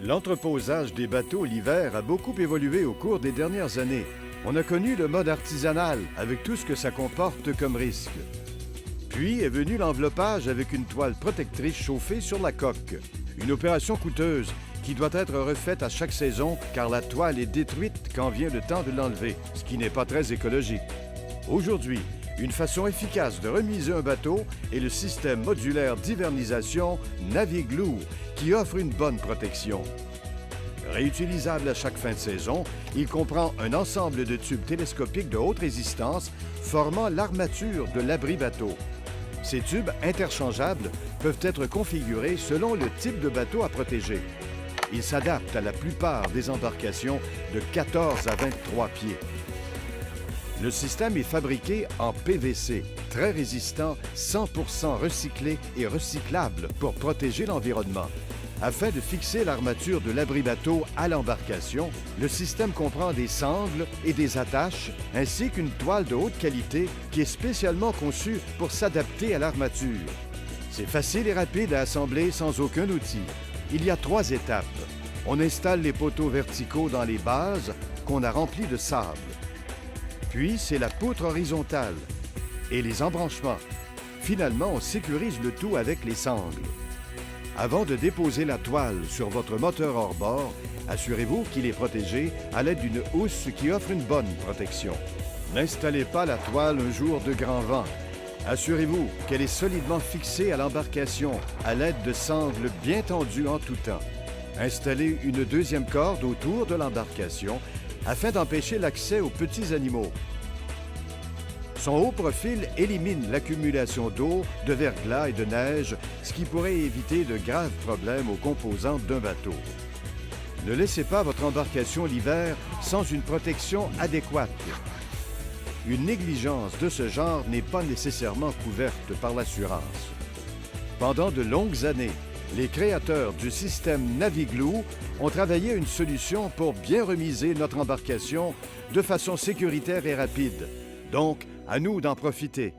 L'entreposage des bateaux l'hiver a beaucoup évolué au cours des dernières années. On a connu le mode artisanal, avec tout ce que ça comporte comme risque. Puis est venu l'enveloppage avec une toile protectrice chauffée sur la coque. Une opération coûteuse qui doit être refaite à chaque saison car la toile est détruite quand vient le temps de l'enlever, ce qui n'est pas très écologique. Aujourd'hui, une façon efficace de remiser un bateau est le système modulaire d'hivernisation Naviglue qui offre une bonne protection. Réutilisable à chaque fin de saison, il comprend un ensemble de tubes télescopiques de haute résistance formant l'armature de l'abri-bateau. Ces tubes interchangeables peuvent être configurés selon le type de bateau à protéger. Ils s'adaptent à la plupart des embarcations de 14 à 23 pieds. Le système est fabriqué en PVC, très résistant, 100% recyclé et recyclable pour protéger l'environnement. Afin de fixer l'armature de l'abri-bateau à l'embarcation, le système comprend des sangles et des attaches, ainsi qu'une toile de haute qualité qui est spécialement conçue pour s'adapter à l'armature. C'est facile et rapide à assembler sans aucun outil. Il y a 3 étapes. On installe les poteaux verticaux dans les bases qu'on a remplis de sable. Puis, c'est la poutre horizontale et les embranchements. Finalement, on sécurise le tout avec les sangles. Avant de déposer la toile sur votre moteur hors-bord, assurez-vous qu'il est protégé à l'aide d'une housse qui offre une bonne protection. N'installez pas la toile un jour de grand vent. Assurez-vous qu'elle est solidement fixée à l'embarcation à l'aide de sangles bien tendues en tout temps. Installez une deuxième corde autour de l'embarcation afin d'empêcher l'accès aux petits animaux. Son haut profil élimine l'accumulation d'eau, de verglas et de neige, ce qui pourrait éviter de graves problèmes aux composantes d'un bateau. Ne laissez pas votre embarcation l'hiver sans une protection adéquate. Une négligence de ce genre n'est pas nécessairement couverte par l'assurance. Pendant de longues années, les créateurs du système Naviglue ont travaillé une solution pour bien remiser notre embarcation de façon sécuritaire et rapide. Donc, à nous d'en profiter.